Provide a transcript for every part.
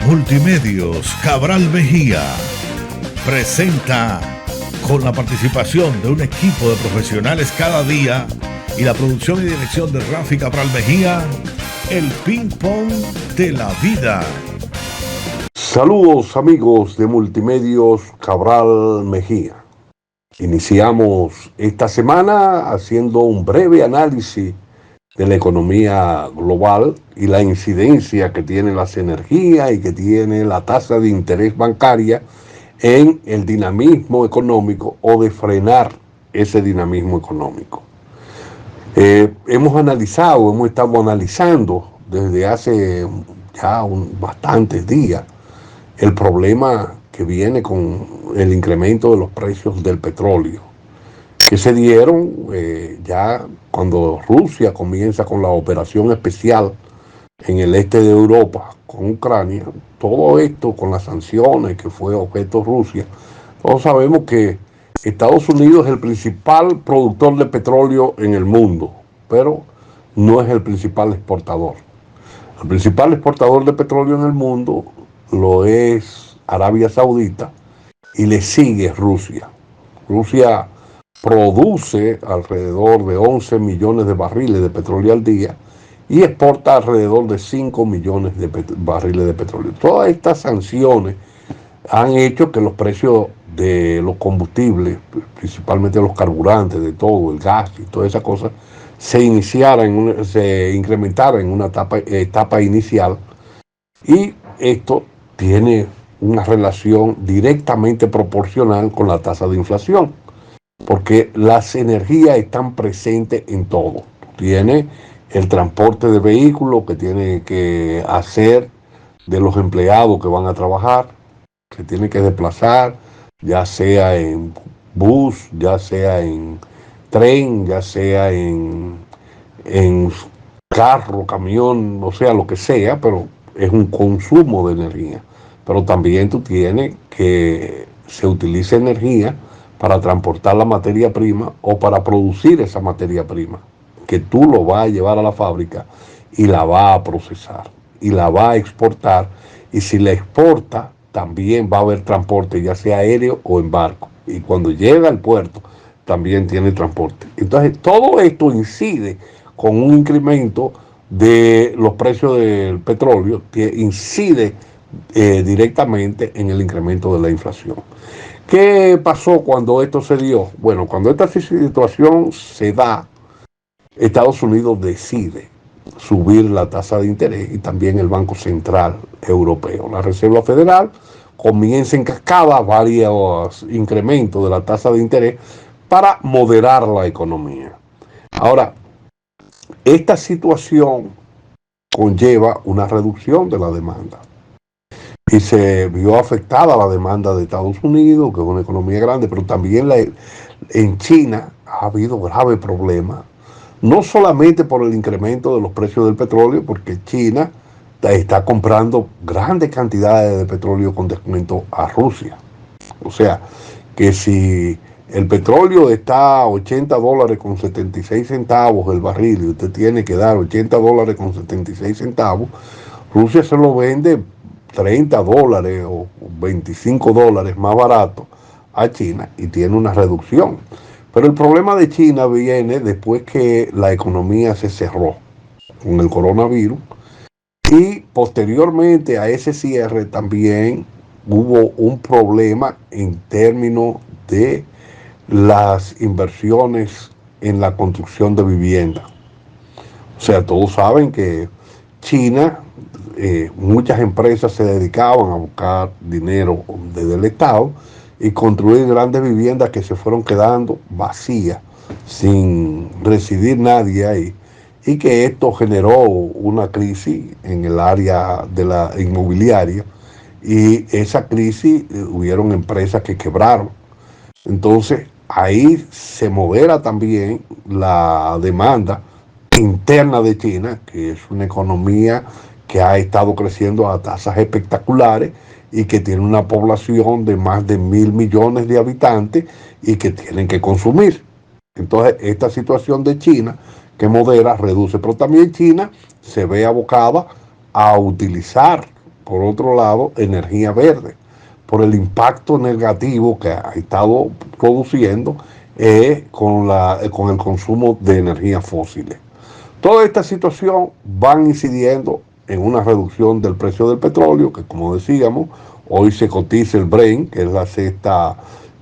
Multimedios Cabral Mejía presenta, con la participación de un equipo de profesionales cada día y la producción y dirección de Rafi Cabral Mejía, el Ping Pong de la Vida. Saludos amigos de Multimedios Cabral Mejía. Iniciamos esta semana haciendo un breve análisis de la economía global y la incidencia que tienen las energías y que tiene la tasa de interés bancaria en el dinamismo económico o de frenar ese dinamismo económico. Hemos estado analizando desde hace ya bastantes días el problema que viene con el incremento de los precios del petróleo, que se dieron ya cuando Rusia comienza con la operación especial en el este de Europa con Ucrania. Todo esto con las sanciones que fue objeto Rusia. Todos sabemos que Estados Unidos es el principal productor de petróleo en el mundo, pero no es el principal exportador. El principal exportador de petróleo en el mundo lo es Arabia Saudita y le sigue Rusia. Rusia produce alrededor de 11 millones de barriles de petróleo al día y exporta alrededor de 5 millones de barriles de petróleo. Todas estas sanciones han hecho que los precios de los combustibles, principalmente los carburantes, de todo, el gas y todas esas cosas, se incrementaran en una etapa inicial, y esto tiene una relación directamente proporcional con la tasa de inflación, porque las energías están presentes en todo. Tiene el transporte de vehículos que tiene que hacer de los empleados que van a trabajar, que tiene que desplazar, ya sea en bus, ya sea en tren, ya sea en carro, camión, o sea, lo que sea, pero es un consumo de energía. Pero también tú tienes que se utilice energía para transportar la materia prima o para producir esa materia prima, que tú lo vas a llevar a la fábrica y la vas a procesar y la vas a exportar, y si la exporta también va a haber transporte, ya sea aéreo o en barco, y cuando llega al puerto también tiene transporte. Entonces todo esto incide con un incremento de los precios del petróleo, que incide directamente en el incremento de la inflación. ¿Qué pasó cuando esto se dio? Bueno, cuando esta situación se da, Estados Unidos decide subir la tasa de interés, y también el Banco Central Europeo. La Reserva Federal comienza en cascada varios incrementos de la tasa de interés para moderar la economía. Ahora, esta situación conlleva una reducción de la demanda, y se vio afectada la demanda de Estados Unidos, que es una economía grande, pero también en China ha habido graves problemas, no solamente por el incremento de los precios del petróleo, porque China está comprando grandes cantidades de petróleo con descuento a Rusia. O sea, que si el petróleo está a $80 con 76 centavos el barril, y usted tiene que dar $80 con 76 centavos, Rusia se lo vende $30 o $25 más barato a China, y tiene una reducción. Pero el problema de China viene después que la economía se cerró con el coronavirus, y posteriormente a ese cierre también hubo un problema en términos de las inversiones en la construcción de vivienda. O sea, todos saben que China, muchas empresas se dedicaban a buscar dinero desde el Estado y construir grandes viviendas que se fueron quedando vacías, sin residir nadie ahí, y que esto generó una crisis en el área de la inmobiliaria, y esa crisis hubieron empresas que quebraron. Entonces ahí se modera también la demanda interna de China, que es una economía que ha estado creciendo a tasas espectaculares y que tiene una población de más de 1.000 millones de habitantes y que tienen que consumir. Entonces esta situación de China que modera, reduce, pero también China se ve abocada a utilizar por otro lado, energía verde, por el impacto negativo que ha estado produciendo con el consumo de energías fósiles. Toda esta situación van incidiendo en una reducción del precio del petróleo, que como decíamos, hoy se cotiza el Brent, que es la cesta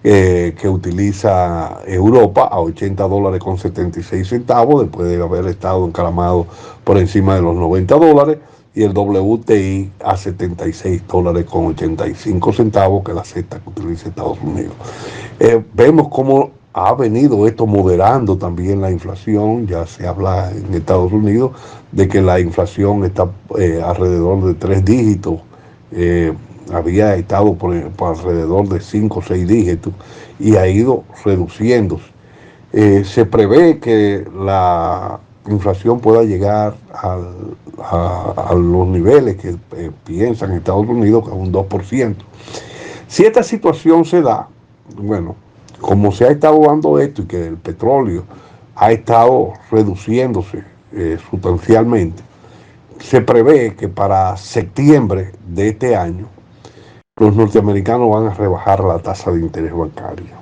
que utiliza Europa, a $80 con 76 centavos, después de haber estado encaramado por encima de los $90, y el WTI a $76 con 85 centavos, que es la cesta que utiliza Estados Unidos. Vemos cómo ha venido esto moderando también la inflación. Ya se habla en Estados Unidos de que la inflación está alrededor de 3 dígitos. Había estado por alrededor de 5 o 6 dígitos y ha ido reduciéndose. Se prevé que la inflación pueda llegar a los niveles que piensan Estados Unidos, que es un 2%. Si esta situación se da, bueno, como se ha estado dando esto y que el petróleo ha estado reduciéndose sustancialmente, se prevé que para septiembre de este año los norteamericanos van a rebajar la tasa de interés bancario.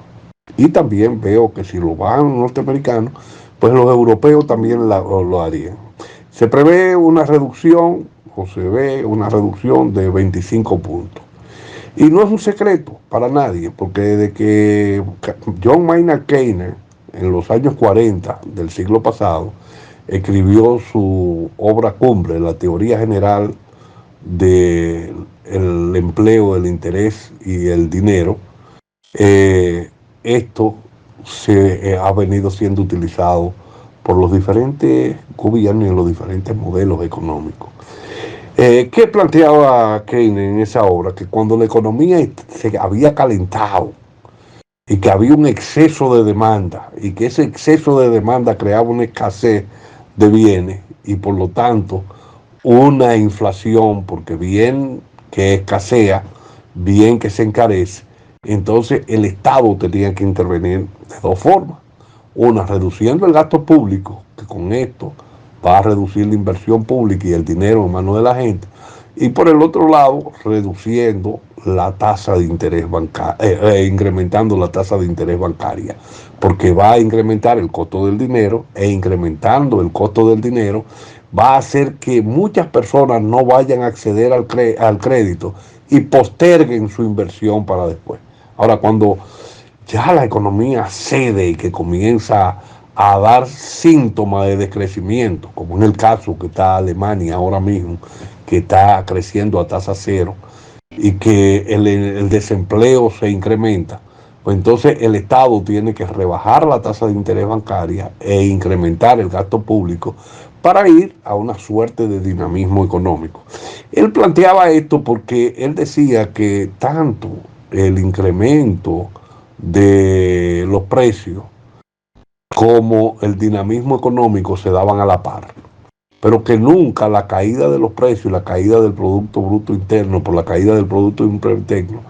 Y también veo que si lo bajan los norteamericanos, pues los europeos también lo harían. Se prevé una reducción, o se ve una reducción de 25 puntos. Y no es un secreto para nadie, porque desde que John Maynard Keynes, en los años 40 del siglo pasado, escribió su obra cumbre, la teoría general del empleo, el interés y el dinero, esto se ha venido siendo utilizado por los diferentes gobiernos y los diferentes modelos económicos. ¿Qué planteaba Keynes en esa obra? Que cuando la economía se había calentado y que había un exceso de demanda y que ese exceso de demanda creaba una escasez de bienes y por lo tanto una inflación, porque bien que escasea, bien que se encarece, entonces el Estado tenía que intervenir de dos formas. Una, reduciendo el gasto público, que con esto va a reducir la inversión pública y el dinero en manos de la gente. Y por el otro lado, reduciendo la tasa de interés bancaria, incrementando la tasa de interés bancaria, porque va a incrementar el costo del dinero e incrementando el costo del dinero va a hacer que muchas personas no vayan a acceder al crédito y posterguen su inversión para después. Ahora, cuando ya la economía cede y que comienza a dar síntomas de decrecimiento, como en el caso que está Alemania ahora mismo, que está creciendo a tasa cero y que el desempleo se incrementa, pues entonces el Estado tiene que rebajar la tasa de interés bancaria e incrementar el gasto público para ir a una suerte de dinamismo económico. Él planteaba esto porque él decía que tanto el incremento de los precios como el dinamismo económico se daban a la par, pero que nunca la caída de los precios y la caída del Producto Bruto Interno por la caída del Producto Interno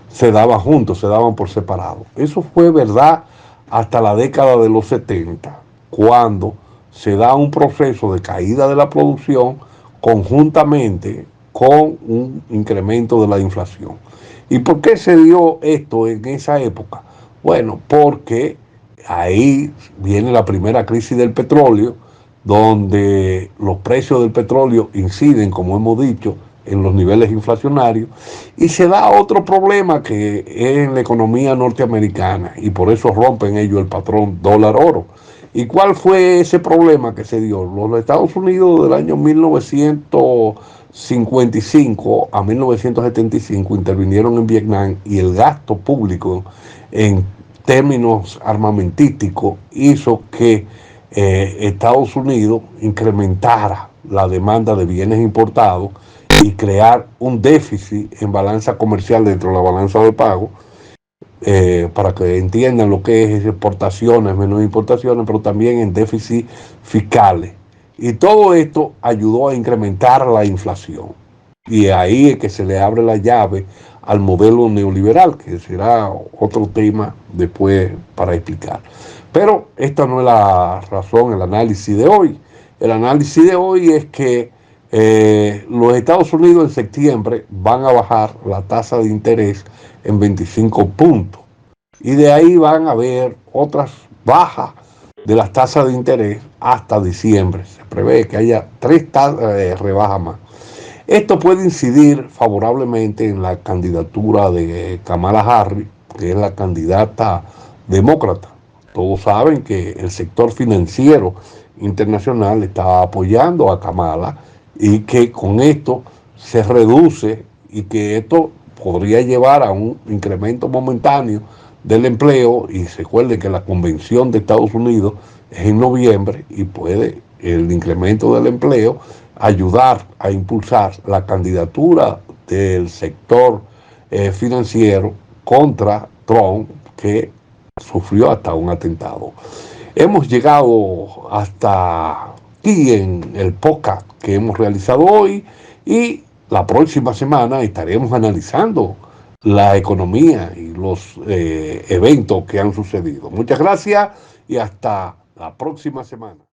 se daban juntos, se daban por separado. Eso fue verdad hasta la década de los 70, cuando se da un proceso de caída de la producción conjuntamente con un incremento de la inflación. ¿Y por qué se dio esto en esa época? Bueno, porque ahí viene la primera crisis del petróleo, donde los precios del petróleo inciden, como hemos dicho, en los niveles inflacionarios, y se da otro problema que es en la economía norteamericana, y por eso rompen ellos el patrón dólar-oro. ¿Y cuál fue ese problema que se dio? Los Estados Unidos del año 1955 a 1975 intervinieron en Vietnam y el gasto público en términos armamentísticos hizo que Estados Unidos incrementara la demanda de bienes importados y crear un déficit en balanza comercial dentro de la balanza de pago, para que entiendan lo que es exportaciones, menos importaciones, pero también en déficit fiscales. Y todo esto ayudó a incrementar la inflación. Y ahí es que se le abre la llave al modelo neoliberal, que será otro tema después para explicar. Pero esta no es la razón, el análisis de hoy. El análisis de hoy es que Los Estados Unidos en septiembre van a bajar la tasa de interés en 25 puntos. Y de ahí van a haber otras bajas de las tasas de interés hasta diciembre. Se prevé que haya 3 rebajas más. Esto puede incidir favorablemente en la candidatura de Kamala Harris, que es la candidata demócrata. Todos saben que el sector financiero internacional está apoyando a Kamala y que con esto se reduce y que esto podría llevar a un incremento momentáneo del empleo. Y recuerden que la convención de Estados Unidos es en noviembre y puede el incremento del empleo ayudar a impulsar la candidatura del sector financiero contra Trump, que sufrió hasta un atentado. Hemos llegado hasta aquí en el podcast que hemos realizado hoy, y la próxima semana estaremos analizando la economía y los eventos que han sucedido. Muchas gracias y hasta la próxima semana.